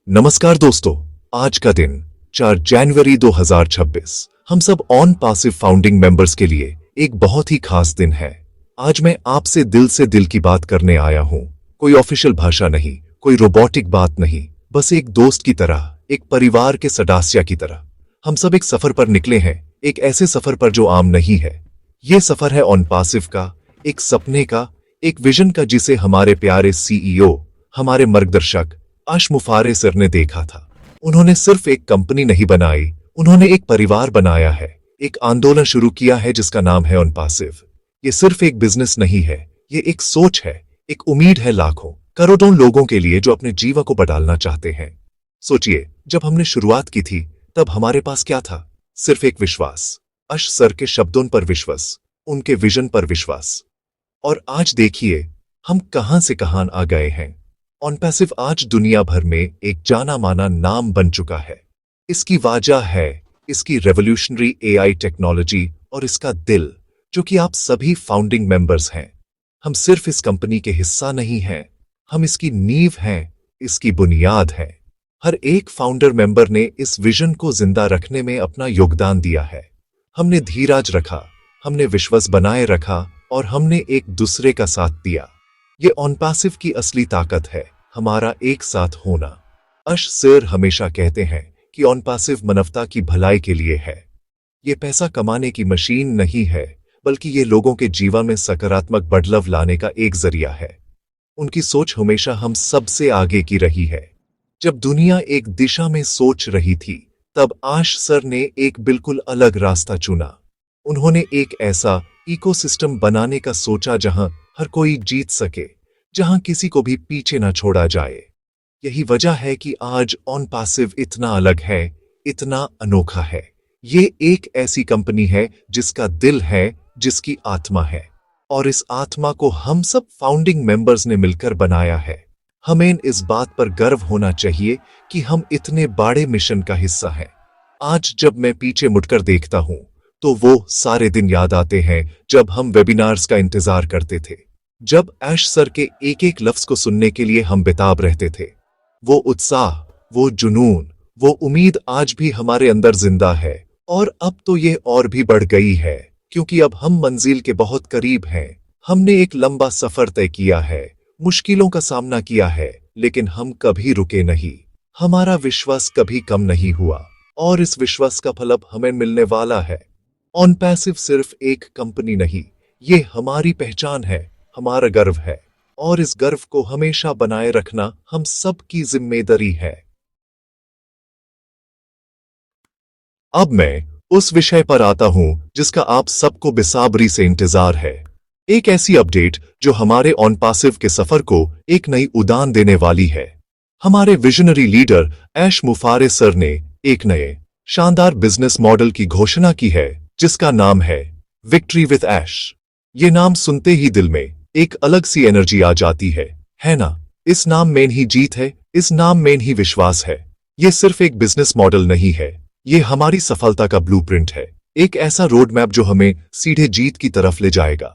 नमस्कार दोस्तों, आज का दिन 4 जनवरी 2026 हम सब ऑन पासिव फाउंडिंग मेंबर्स के लिए एक बहुत ही खास दिन है। आज मैं आपसे दिल से दिल की बात करने आया हूं। कोई ऑफिशियल भाषा नहीं, कोई रोबोटिक बात नहीं, बस एक दोस्त की तरह, एक परिवार के सदस्य की तरह। हम सब एक सफर पर निकले हैं, एक ऐसे सफर पर जो आम नहीं है। यह सफर है ऑन पासिव का, एक सपने का, एक विजन का, जिसे हमारे प्यारे सीईओ, हमारे मार्गदर्शक आश मुफारे सर ने देखा था। उन्होंने सिर्फ एक कंपनी नहीं बनाई, उन्होंने एक परिवार बनाया है, एक आंदोलन शुरू किया है जिसका नाम है ऑन पासिव। ये सिर्फ एक बिजनेस नहीं है, ये एक सोच है, एक उम्मीद है लाखों करोड़ों लोगों के लिए जो अपने जीवन को बदलना चाहते हैं। सोचिए, जब हमने शुरुआत की थी तब हमारे पास क्या था? सिर्फ एक विश्वास, आश सर के शब्दों पर विश्वास, उनके विजन पर विश्वास। और आज देखिए हम कहां से कहां आ गए हैं। ऑन पासिव आज दुनिया भर में एक जाना माना नाम बन चुका है। इसकी वजह है इसकी रेवोल्यूशनरी एआई टेक्नोलॉजी और इसका दिल, जो कि आप सभी फाउंडिंग मेंबर्स हैं। हम सिर्फ इस कंपनी के हिस्सा नहीं हैं, हम इसकी नींव हैं, इसकी बुनियाद हैं। हर एक फाउंडर मेंबर ने इस विजन को जिंदा रखने में अपना योगदान दिया है। हमने धीरज रखा, हमने विश्वास बनाए रखा और हमने एक दूसरे का साथ दिया। ये ऑन पासिव की असली ताकत है, हमारा एक साथ होना। आश सर हमेशा कहते हैं कि ऑन पासिव मानवता की भलाई के लिए है। ये पैसा कमाने की मशीन नहीं है, बल्कि ये लोगों के जीवन में सकारात्मक बदलाव लाने का एक जरिया है। उनकी सोच हमेशा हम सबसे आगे की रही है। जब दुनिया एक दिशा में सोच रही थी, तब आश सर ने एक बिल्कुल अलग रास्ता चुना। उन्होंने एक ऐसा इकोसिस्टम बनाने का सोचा जहां हर कोई जीत सके, जहां किसी को भी पीछे न छोड़ा जाए। यही वजह है कि आज ऑन पासिव इतना अलग है, इतना अनोखा है। ये एक ऐसी कंपनी है जिसका दिल है, जिसकी आत्मा है, और इस आत्मा को हम सब फाउंडिंग मेंबर्स ने मिलकर बनाया है। हमें इस बात पर गर्व होना चाहिए कि हम इतने बड़े मिशन का हिस्सा हैं। आज जब मैं पीछे मुड़कर देखता हूं, तो वो सारे दिन याद आते हैं जब हम वेबिनार्स का इंतजार करते थे, जब आश सर के एक एक लफ्ज को सुनने के लिए हम बेताब रहते थे। वो उत्साह, वो जुनून, वो उम्मीद आज भी हमारे अंदर जिंदा है। और अब तो ये और भी बढ़ गई है, क्योंकि अब हम मंजिल के बहुत करीब हैं। हमने एक लंबा सफर तय किया है, मुश्किलों का सामना किया है, लेकिन हम कभी रुके नहीं। हमारा विश्वास कभी कम नहीं हुआ, और इस विश्वास का फल अब हमें मिलने वाला है। ऑन पासिव सिर्फ एक कंपनी नहीं, ये हमारी पहचान है, हमारा गर्व है, और इस गर्व को हमेशा बनाए रखना हम सब की जिम्मेदारी है। अब मैं उस विषय पर आता हूं जिसका आप सबको बेसब्री से इंतजार है। एक ऐसी अपडेट जो हमारे ऑन पासिव के सफर को एक नई उड़ान देने वाली है। हमारे विजनरी लीडर आश मुफारे सर ने एक नए शानदार बिजनेस मॉडल की घोषणा की है, जिसका नाम है विक्ट्री विद आश। ये नाम सुनते ही दिल में एक अलग सी एनर्जी आ जाती है ना? इस नाम में ही जीत है, इस नाम में ही विश्वास है। ये सिर्फ एक बिजनेस मॉडल नहीं है, ये हमारी सफलता का ब्लूप्रिंट है, एक ऐसा रोड मैप जो हमें सीधे जीत की तरफ ले जाएगा।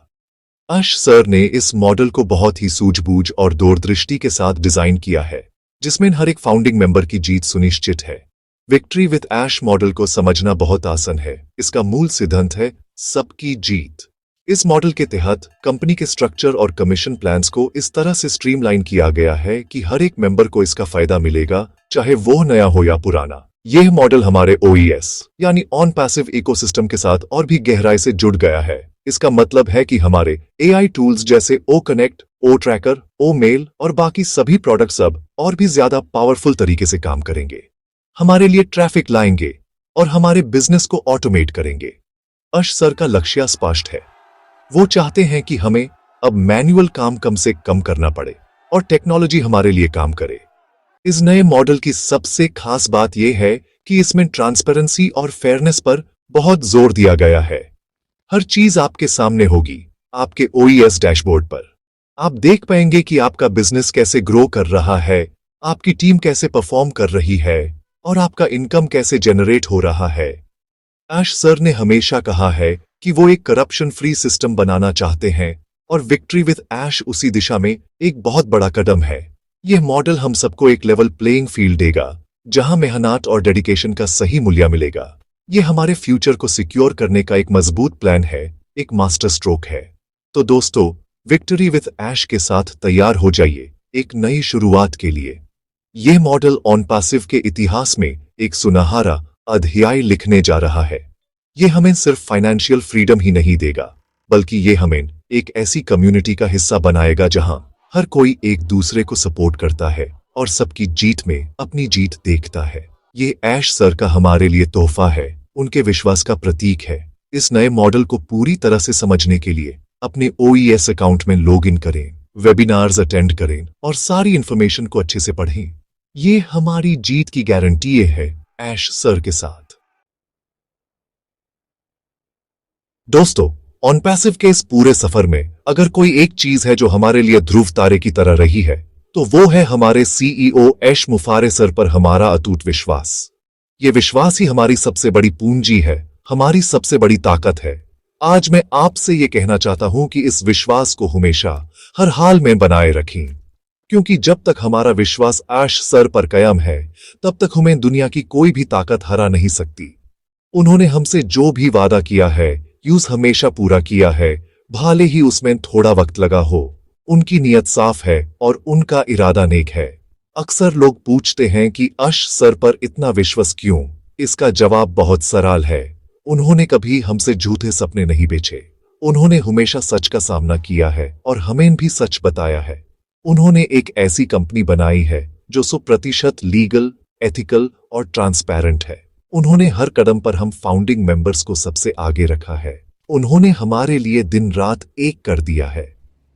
आश सर ने इस मॉडल को बहुत ही सूझबूझ और दूरदृष्टि के साथ डिजाइन किया है, जिसमें हर एक फाउंडिंग मेंबर की जीत सुनिश्चित है। विक्ट्री विद आश मॉडल को समझना बहुत आसान है। इसका मूल सिद्धांत है सबकी जीत। इस मॉडल के तहत कंपनी के स्ट्रक्चर और कमीशन प्लान्स को इस तरह से स्ट्रीमलाइन किया गया है कि हर एक मेंबर को इसका फायदा मिलेगा, चाहे वो नया हो या पुराना। यह मॉडल हमारे ओईएस यानी ऑन पासिव इकोसिस्टम के साथ और भी गहराई से जुड़ गया है। इसका मतलब है कि हमारे एआई टूल्स जैसे ओ कनेक्ट, ओ ट्रैकर, ओ मेल और बाकी सभी प्रोडक्ट्स अब और भी ज्यादा पावरफुल तरीके से काम करेंगे, हमारे लिए ट्रैफिक लाएंगे और हमारे बिजनेस को ऑटोमेट करेंगे। आश सर का लक्ष्य स्पष्ट है। वो चाहते हैं कि हमें अब मैन्युअल काम कम से कम करना पड़े और टेक्नोलॉजी हमारे लिए काम करे। इस नए मॉडल की सबसे खास बात यह है कि इसमें ट्रांसपेरेंसी और फेयरनेस पर बहुत जोर दिया गया है। हर चीज आपके सामने होगी, आपके ओईएस डैशबोर्ड पर। आप देख पाएंगे कि आपका बिजनेस कैसे ग्रो कर रहा है, आपकी टीम कैसे परफॉर्म कर रही है और आपका इनकम कैसे जनरेट हो रहा है। आश सर ने हमेशा कहा है कि वो एक करप्शन फ्री सिस्टम बनाना चाहते हैं, और विक्ट्री विद आश उसी दिशा में एक बहुत बड़ा कदम है। यह मॉडल हम सबको एक लेवल प्लेइंग फील्ड देगा जहां मेहनत और डेडिकेशन का सही मूल्य मिलेगा। यह हमारे फ्यूचर को सिक्योर करने का एक मजबूत प्लान है, एक मास्टर स्ट्रोक है। तो दोस्तों, विक्ट्री विथ ऐश के साथ तैयार हो जाइए एक नई शुरुआत के लिए। यह मॉडल ऑन पैसिव के इतिहास में एक सुनहरा अध्याय लिखने जा रहा है। यह हमें सिर्फ फाइनेंशियल फ्रीडम ही नहीं देगा, बल्कि यह हमें एक ऐसी कम्युनिटी का हिस्सा बनाएगा जहां हर कोई एक दूसरे को सपोर्ट करता है और सबकी जीत में अपनी जीत देखता है। ये ऐश सर का हमारे लिए तोहफा है, उनके विश्वास का प्रतीक है। इस नए मॉडल को पूरी तरह से समझने के लिए अपने OES अकाउंट में लॉग इन करें, वेबिनार्स अटेंड करें और सारी इंफॉर्मेशन को अच्छे से पढ़ें। ये हमारी जीत की गारंटी है ऐश सर के साथ। दोस्तों, ऑन पैसिव के इस पूरे सफर में अगर कोई एक चीज है जो हमारे लिए ध्रुव तारे की तरह रही है, तो वो है हमारे CEO ऐश मुफारे सर पर हमारा अटूट विश्वास। ये विश्वास ही हमारी सबसे बड़ी पूंजी है, हमारी सबसे बड़ी ताकत है। आज मैं आपसे ये कहना चाहता हूं कि इस विश्वास को हमेशा हर हाल में बनाए रखें, क्योंकि जब तक हमारा विश्वास ऐश सर पर कायम है, तब तक हमें दुनिया की कोई भी ताकत हरा नहीं सकती। उन्होंने हमसे जो भी वादा किया है, यूज हमेशा पूरा किया है, भले ही उसमें थोड़ा वक्त लगा हो। उनकी नीयत साफ है और उनका इरादा नेक है। अक्सर लोग पूछते हैं कि ऐश सर पर इतना विश्वास क्यों? इसका जवाब बहुत सरल है। उन्होंने कभी हमसे झूठे सपने नहीं बेचे। उन्होंने हमेशा सच का सामना किया है और हमें भी सच बताया है। उन्होंने एक ऐसी कंपनी बनाई है जो 100% लीगल, एथिकल और ट्रांसपेरेंट है। उन्होंने हर कदम पर हम फाउंडिंग मेंबर्स को सबसे आगे रखा है। उन्होंने हमारे लिए दिन रात एक कर दिया है।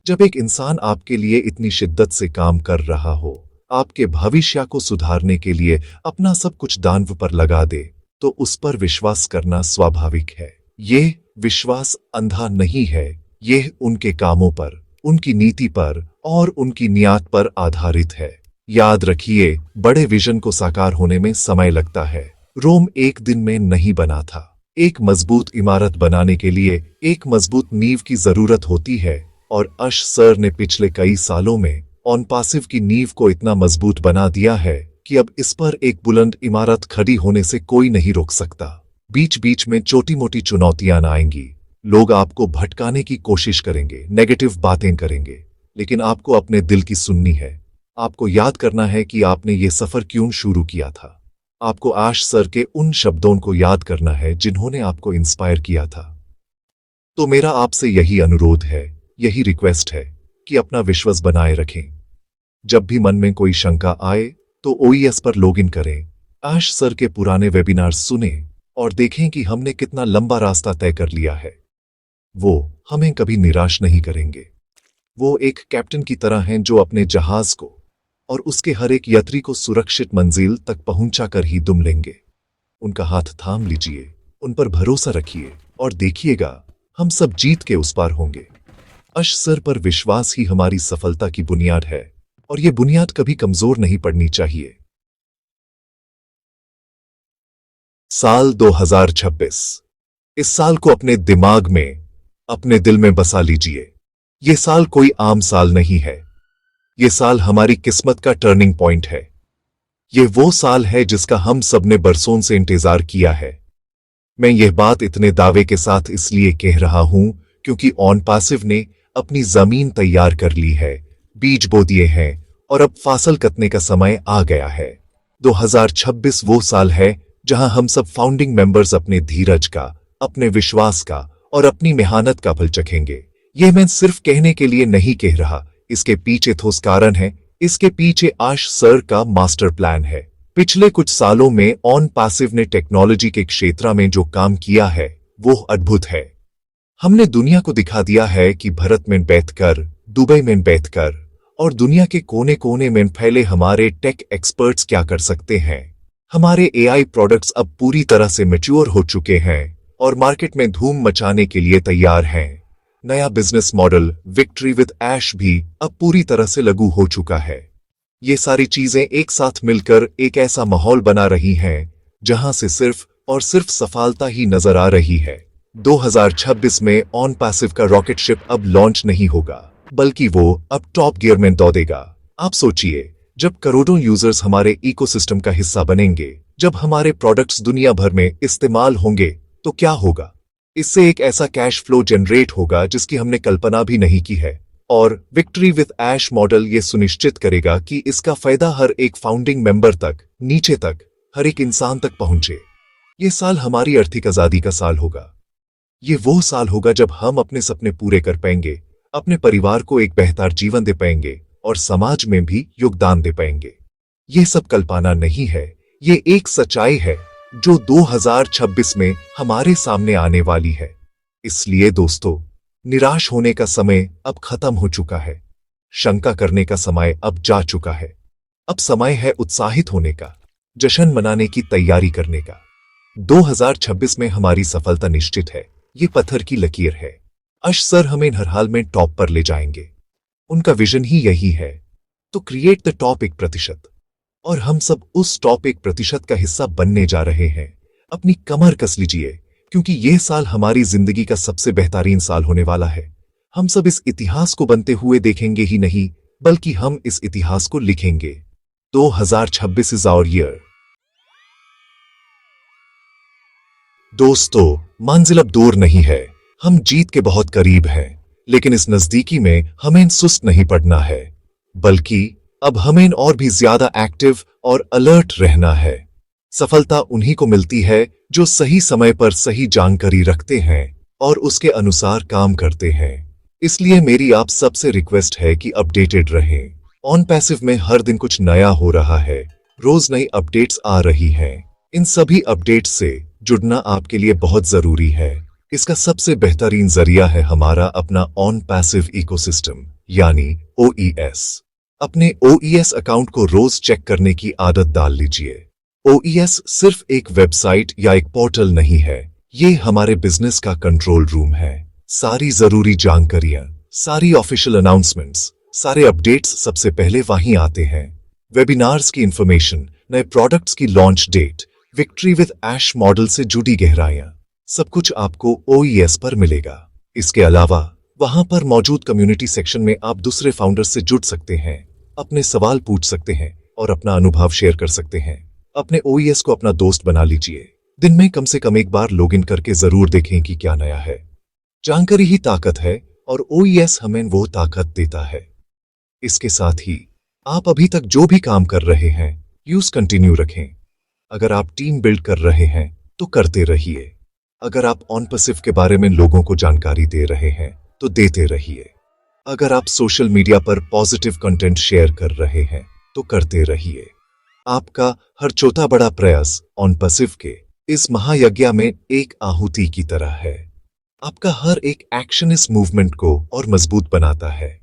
जब एक इंसान आपके लिए इतनी शिद्दत से काम कर रहा हो, आपके भविष्य को सुधारने के लिए अपना सब कुछ दांव पर लगा दे, तो उस पर विश्वास करना स्वाभाविक है। यह विश्वास अंधा नहीं है, यह उनके कामों पर, उनकी नीति पर और उनकी नियत पर आधारित है। याद रखिए, बड़े विजन को साकार होने में समय लगता है। रोम एक दिन में नहीं बना था। एक मजबूत इमारत बनाने के लिए एक मजबूत नींव की जरूरत होती है, और ऐश सर ने पिछले कई सालों में ऑन पैसिव की नींव को इतना मजबूत बना दिया है कि अब इस पर एक बुलंद इमारत खड़ी होने से कोई नहीं रोक सकता। बीच बीच में छोटी मोटी चुनौतियां आएंगी, लोग आपको भटकाने की कोशिश करेंगे, नेगेटिव बातें करेंगे, लेकिन आपको अपने दिल की सुननी है। आपको याद करना है कि आपने ये सफर क्यों शुरू किया था। आपको ऐश सर के उन शब्दों को याद करना है जिन्होंने आपको इंस्पायर किया था। तो मेरा आपसे यही अनुरोध है, यही रिक्वेस्ट है कि अपना विश्वास बनाए रखें। जब भी मन में कोई शंका आए तो OES पर लॉगिन करें, ऐश सर के पुराने वेबिनार सुनें और देखें कि हमने कितना लंबा रास्ता तय कर लिया है। वो हमें कभी निराश नहीं करेंगे। वो एक कैप्टन की तरह हैं जो अपने जहाज को और उसके हर एक यात्री को सुरक्षित मंजिल तक पहुंचाकर ही दुम लेंगे। उनका हाथ थाम लीजिए, उन पर भरोसा रखिए और देखिएगा, हम सब जीत के उस पार होंगे। ऐश सर पर विश्वास ही हमारी सफलता की बुनियाद है, और यह बुनियाद कभी कमजोर नहीं पड़नी चाहिए। साल 2026, इस साल को अपने दिमाग में, अपने दिल में बसा लीजिए। यह साल कोई आम साल नहीं है। यह साल हमारी किस्मत का टर्निंग पॉइंट है। यह वो साल है जिसका हम सब ने बरसों से इंतजार किया है। मैं यह बात इतने दावे के साथ इसलिए कह रहा हूं क्योंकि ऑन पैसिव ने अपनी जमीन तैयार कर ली है, बीज बो दिए हैं और अब फसल कटने का समय आ गया है। 2026 वो साल है जहां हम सब फाउंडिंग मेंबर्स अपने धीरज का, अपने विश्वास का और अपनी मेहनत का फल चखेंगे। यह मैं सिर्फ कहने के लिए नहीं कह रहा, इसके पीछे ठोस कारण है। इसके पीछे ऐश सर का मास्टर प्लान है। पिछले कुछ सालों में ऑन पैसिव ने टेक्नोलॉजी के क्षेत्र में जो काम किया है वो अद्भुत है। हमने दुनिया को दिखा दिया है कि भारत में बैठकर, दुबई में बैठकर और दुनिया के कोने कोने में फैले हमारे टेक एक्सपर्ट्स क्या कर सकते हैं। हमारे AI प्रोडक्ट्स अब पूरी तरह से मैच्योर हो चुके हैं और मार्केट में धूम मचाने के लिए तैयार हैं। नया बिजनेस मॉडल विक्ट्री विद ऐश भी अब पूरी तरह से लागू हो चुका है। ये सारी चीजें एक साथ मिलकर एक ऐसा माहौल बना रही हैं जहां से सिर्फ और सिर्फ सफलता ही नजर आ रही है। 2026 में ऑन पैसिव का रॉकेट शिप अब लॉन्च नहीं होगा, बल्कि वो अब टॉप गियर में दौड़ेगा। आप सोचिए, जब करोड़ों यूजर्स हमारे इकोसिस्टम का हिस्सा बनेंगे, जब हमारे प्रोडक्ट्स दुनिया भर में इस्तेमाल होंगे, तो क्या होगा? इससे एक ऐसा कैश फ्लो जनरेट होगा जिसकी हमने कल्पना भी नहीं की है। और विक्ट्री विद ऐश मॉडल ये सुनिश्चित करेगा कि इसका फायदा हर एक फाउंडिंग मेंबर तक, नीचे तक, हर एक इंसान तक पहुंचे। ये साल हमारी आर्थिक आजादी का साल होगा। ये वो साल होगा जब हम अपने सपने पूरे कर पाएंगे, अपने परिवार को एक बेहतर जीवन दे पाएंगे और समाज में भी योगदान दे पाएंगे। ये सब कल्पना नहीं है, ये एक सच्चाई है जो 2026 में हमारे सामने आने वाली है। इसलिए दोस्तों, निराश होने का समय अब खत्म हो चुका है। शंका करने का समय अब जा चुका है। अब समय है उत्साहित होने का, जश्न मनाने की तैयारी करने का। 2026 में हमारी सफलता निश्चित है। ये पत्थर की लकीर है। अश सर हमें हर हाल में टॉप पर ले जाएंगे। उनका विजन ही यही है। तो क्रिएट द टॉप 1%। और हम सब उस टॉप 1% का हिस्सा बनने जा रहे हैं। अपनी कमर कस लीजिए, क्योंकि यह साल हमारी जिंदगी का सबसे बेहतरीन साल होने वाला है। हम सब इस इतिहास को बनते हुए देखेंगे ही नहीं, बल्कि हम इस इतिहास को लिखेंगे। 2026 इज आवर ईयर। दोस्तों, मंजिल अब दूर नहीं है। हम जीत के बहुत करीब हैं, लेकिन इस नजदीकी में हमें सुस्त नहीं पड़ना है, बल्कि अब हमें और भी ज्यादा एक्टिव और अलर्ट रहना है। सफलता उन्हीं को मिलती है जो सही समय पर सही जानकारी रखते हैं और उसके अनुसार काम करते हैं। इसलिए मेरी आप सबसे रिक्वेस्ट है कि अपडेटेड रहें। ऑन पैसिव में हर दिन कुछ नया हो रहा है, रोज नई अपडेट्स आ रही हैं। इन सभी अपडेट्स से जुड़ना आपके लिए बहुत जरूरी है। इसका सबसे बेहतरीन जरिया है हमारा अपना ऑन पैसिव इकोसिस्टम, यानी OES। अपने OES अकाउंट को रोज चेक करने की आदत डाल लीजिए। OES सिर्फ एक वेबसाइट या एक पोर्टल नहीं है, ये हमारे बिजनेस का कंट्रोल रूम है। सारी जरूरी जानकारियां, सारी ऑफिशियल अनाउंसमेंट्स, सारे अपडेट्स सबसे पहले वहीं आते हैं। वेबिनार्स की इंफॉर्मेशन, नए प्रोडक्ट्स की launch date, victory with ash model से जुड़ी गहराइयां, सब कुछ आपको OES पर मिलेगा। इसके अलावा वहां पर मौजूद कम्युनिटी सेक्शन में आप दूसरे फाउंडर्स से जुड़ सकते हैं, अपने सवाल पूछ सकते हैं और अपना अनुभव शेयर कर सकते हैं। अपने OES को अपना दोस्त बना लीजिए। दिन में कम से कम एक बार लॉगिन करके जरूर देखें कि क्या नया है। जानकारी ही ताकत है और OES हमें वो ताकत देता है। इसके साथ ही आप अभी तक जो भी काम कर रहे हैं, यूज कंटिन्यू रखें। अगर आप टीम बिल्ड कर रहे हैं तो करते रहिए। अगर आप ऑन पैसिव के बारे में लोगों को जानकारी दे रहे हैं तो देते रहिए। अगर आप सोशल मीडिया पर पॉजिटिव कंटेंट शेयर कर रहे हैं तो करते रहिए। आपका हर छोटा बड़ा प्रयास ऑन पैसिव के इस महायज्ञ में एक आहुति की तरह है। आपका हर एक एक्शन इस मूवमेंट को और मजबूत बनाता है।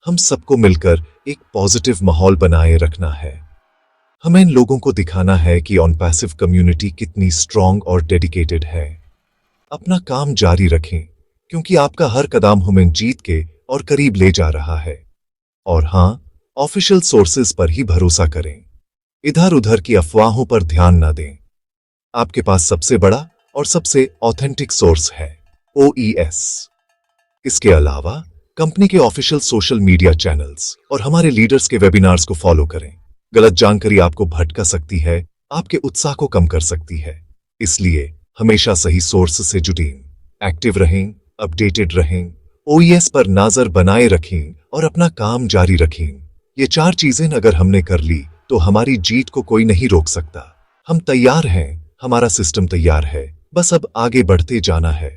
हम सबको मिलकर एक पॉजिटिव माहौल बनाए रखना है। हमें इन लोगों को दिखाना है कि ऑन पैसिव कम्युनिटी कितनी स्ट्रांग और डेडिकेटेड है। अपना काम जारी रखें, क्योंकि आपका हर कदम हमें जीत के और करीब ले जा रहा है। और हां, ऑफिशियल सोर्सेज पर ही भरोसा करें। इधर उधर की अफवाहों पर ध्यान न दें। आपके पास सबसे बड़ा और सबसे ऑथेंटिक सोर्स है OES। इसके अलावा कंपनी के ऑफिशियल सोशल मीडिया चैनल्स और हमारे लीडर्स के वेबिनार्स को फॉलो करें। गलत जानकारी आपको भटका सकती है, आपके उत्साह को कम कर सकती है। इसलिए हमेशा सही सोर्स से जुड़ें, एक्टिव रहें, अपडेटेड रहें, OES पर नजर बनाए रखें और अपना काम जारी रखें। ये 4 चीजें अगर हमने कर ली तो हमारी जीत को कोई नहीं रोक सकता। हम तैयार हैं, हमारा सिस्टम तैयार है, बस अब आगे बढ़ते जाना है।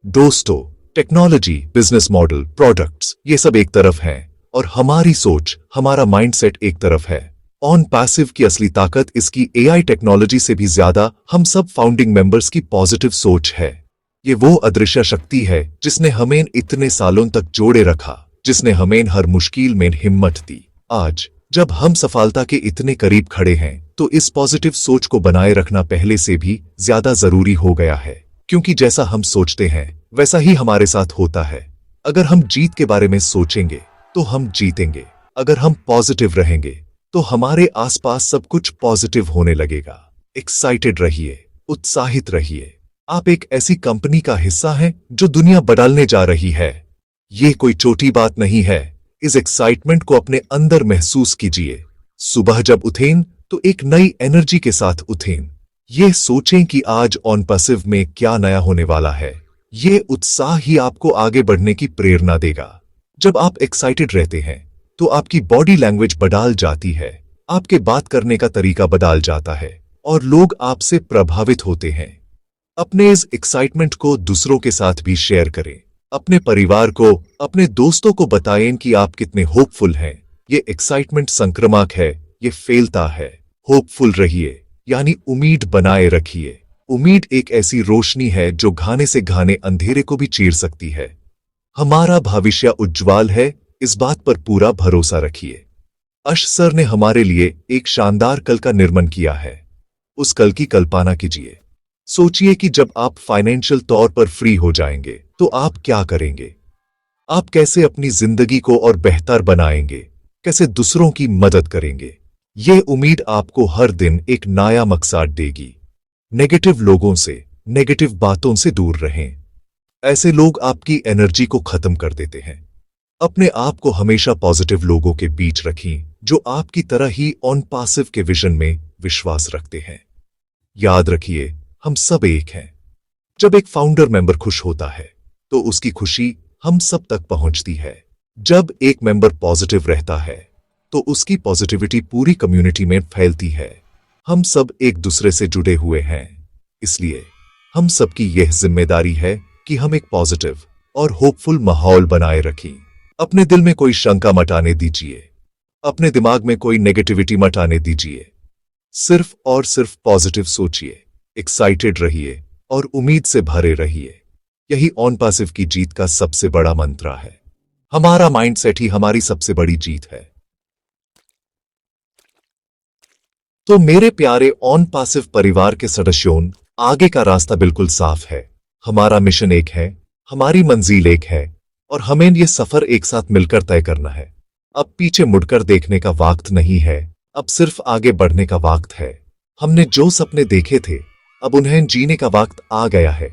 दोस्तों, टेक्नोलॉजी, बिजनेस मॉडल, प्रोडक्ट्स, ये सब एक तरफ हैं और हमारी सोच, हमारा माइंडसेट एक तरफ है। ऑन पैसिव की असली ताकत इसकी AI टेक्नोलॉजी से भी ज्यादा हम सब फाउंडिंग मेंबर्स की पॉजिटिव सोच है। ये वो अदृश्य शक्ति है जिसने हमें इतने सालों तक जोड़े रखा, जिसने हमें हर मुश्किल में हिम्मत दी। आज जब हम सफलता के इतने करीब खड़े हैं तो इस पॉजिटिव सोच को बनाए रखना पहले से भी ज्यादा जरूरी हो गया है, क्योंकि जैसा हम सोचते हैं वैसा ही हमारे साथ होता है। अगर हम जीत के बारे में सोचेंगे तो हम जीतेंगे। अगर हम पॉजिटिव रहेंगे तो हमारे आसपास सब कुछ पॉजिटिव होने लगेगा। एक्साइटेड रहिए, उत्साहित रहिए। आप एक ऐसी कंपनी का हिस्सा हैं जो दुनिया बदलने जा रही है। ये कोई छोटी बात नहीं है, इस एक्साइटमेंट को अपने अंदर महसूस कीजिए। सुबह जब उठें तो एक नई एनर्जी के साथ उठें। ये सोचें कि आज ऑन पैसिव में क्या नया होने वाला है। ये उत्साह ही आपको आगे बढ़ने की प्रेरणा देगा। जब आप एक्साइटेड रहते हैं तो आपकी बॉडी लैंग्वेज बदल जाती है, आपके बात करने का तरीका बदल जाता है और लोग आपसे प्रभावित होते हैं। अपने इस एक्साइटमेंट को दूसरों के साथ भी शेयर करें। अपने परिवार को, अपने दोस्तों को बताएं कि आप कितने होपफुल हैं। ये एक्साइटमेंट संक्रामक है, ये फैलता है। होपफुल रहिए, यानी उम्मीद बनाए रखिए। उम्मीद एक ऐसी रोशनी है जो घाने से घाने अंधेरे को भी चीर सकती है। हमारा भविष्य उज्ज्वल है, इस बात पर पूरा भरोसा रखिए। अश सर ने हमारे लिए एक शानदार कल का निर्माण किया है। उस कल की कल्पना कीजिए। सोचिए कि जब आप फाइनेंशियल तौर पर फ्री हो जाएंगे तो आप क्या करेंगे। आप कैसे अपनी जिंदगी को और बेहतर बनाएंगे, कैसे दूसरों की मदद करेंगे। यह उम्मीद आपको हर दिन एक नया मकसद देगी। नेगेटिव लोगों से, नेगेटिव बातों से दूर रहें। ऐसे लोग आपकी एनर्जी को खत्म कर देते हैं। अपने आप को हमेशा पॉजिटिव लोगों के बीच रखें जो आपकी तरह ही ऑन पैसिव के विजन में विश्वास रखते हैं। याद रखिए, हम सब एक हैं। जब एक फाउंडर मेंबर खुश होता है तो उसकी खुशी हम सब तक पहुंचती है। जब एक मेंबर पॉजिटिव रहता है तो उसकी पॉजिटिविटी पूरी कम्युनिटी में फैलती है। हम सब एक दूसरे से जुड़े हुए हैं, इसलिए हम सबकी यह जिम्मेदारी है कि हम एक पॉजिटिव और होपफुल माहौल बनाए रखें। अपने दिल में कोई शंका मत आने दीजिए, अपने दिमाग में कोई नेगेटिविटी मत आने दीजिए। सिर्फ और सिर्फ पॉजिटिव सोचिए, एक्साइटेड रहिए और उम्मीद से भरे रहिए। यही ऑन पैसिव की जीत का सबसे बड़ा मंत्र है। हमारा माइंडसेट ही हमारी सबसे बड़ी जीत है। तो मेरे प्यारे ऑन पैसिव परिवार के सदस्यों, आगे का रास्ता बिल्कुल साफ है। हमारा मिशन एक है, हमारी मंजिल एक है और हमें यह सफर एक साथ मिलकर तय करना है। अब पीछे मुड़कर देखने का वक्त नहीं है, अब सिर्फ आगे बढ़ने का वक्त है। हमने जो सपने देखे थे, अब उन्हें जीने का वक्त आ गया है।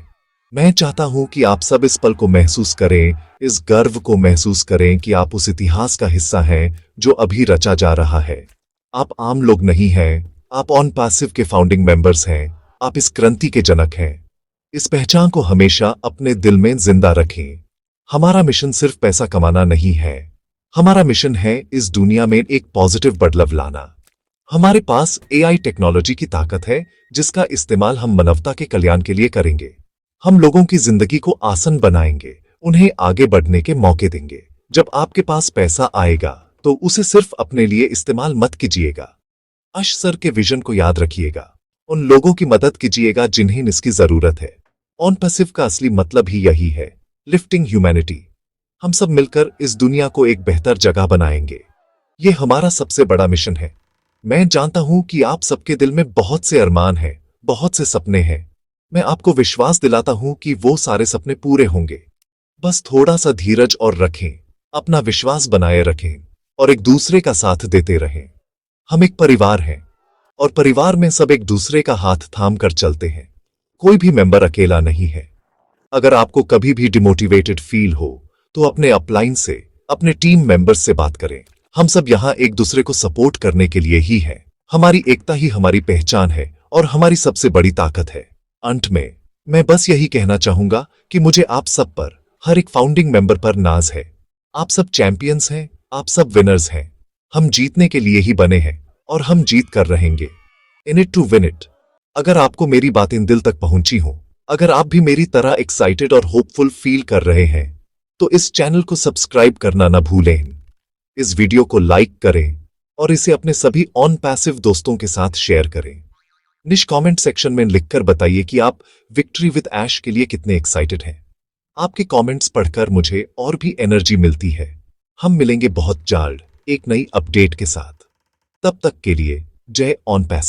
मैं चाहता हूं कि आप सब इस पल को महसूस करें, इस गर्व को महसूस करें कि आप उस इतिहास का हिस्सा हैं जो अभी रचा जा रहा है। आप आम लोग नहीं हैं, आप ऑन पैसिव के फाउंडिंग मेंबर्स हैं। आप इस क्रांति के जनक हैं। इस पहचान को हमेशा अपने दिल में जिंदा रखें। हमारा मिशन सिर्फ पैसा कमाना नहीं है, हमारा मिशन है इस दुनिया में एक पॉजिटिव बदलाव लाना। हमारे पास एआई टेक्नोलॉजी की ताकत है जिसका इस्तेमाल हम मानवता के कल्याण के लिए करेंगे। हम लोगों की जिंदगी को आसान बनाएंगे, उन्हें आगे बढ़ने के मौके देंगे। जब आपके पास पैसा आएगा तो उसे सिर्फ अपने लिए इस्तेमाल मत कीजिएगा। अश सर के विजन को याद रखिएगा, उन लोगों की मदद कीजिएगा जिन्हें इसकी जरूरत है। ऑन पैसिव का असली मतलब ही यही है, लिफ्टिंग ह्यूमैनिटी। हम सब मिलकर इस दुनिया को एक बेहतर जगह बनाएंगे। ये हमारा सबसे बड़ा मिशन है। मैं जानता हूं कि आप सबके दिल में बहुत से अरमान हैं, बहुत से सपने हैं। मैं आपको विश्वास दिलाता हूं कि वो सारे सपने पूरे होंगे। बस थोड़ा सा धीरज और रखें, अपना विश्वास बनाए रखें और एक दूसरे का साथ देते रहें। हम एक परिवार हैं और परिवार में सब एक दूसरे का हाथ थाम कर चलते हैं। कोई भी मेंबर अकेला नहीं है। अगर आपको कभी भी डिमोटिवेटेड फील हो तो अपने अपलाइन से, अपने टीम मेंबर्स से बात करें। हम सब यहाँ एक दूसरे को सपोर्ट करने के लिए ही हैं। हमारी एकता ही हमारी पहचान है और हमारी सबसे बड़ी ताकत है। अंत में मैं बस यही कहना चाहूंगा कि मुझे आप सब पर, हर एक फाउंडिंग मेंबर पर नाज है। आप सब चैंपियंस हैं, आप सब विनर्स हैं। हम जीतने के लिए ही बने हैं और हम जीत कर रहेंगे। In it to win it. अगर आपको मेरी बातें दिल तक पहुंची हों, अगर आप भी मेरी तरह एक्साइटेड और होपफुल फील कर रहे हैं तो इस चैनल को सब्सक्राइब करना न भूलें। इस वीडियो को लाइक करें और इसे अपने सभी ऑन पैसिव दोस्तों के साथ शेयर करें। कमेंट सेक्शन में लिखकर बताइए कि आप विक्ट्री विद ऐश के लिए कितने एक्साइटेड हैं। आपके कमेंट्स पढ़कर मुझे और भी एनर्जी मिलती है। हम मिलेंगे बहुत जल्द एक नई अपडेट के साथ। तब तक के लिए जय ऑन पैसिव।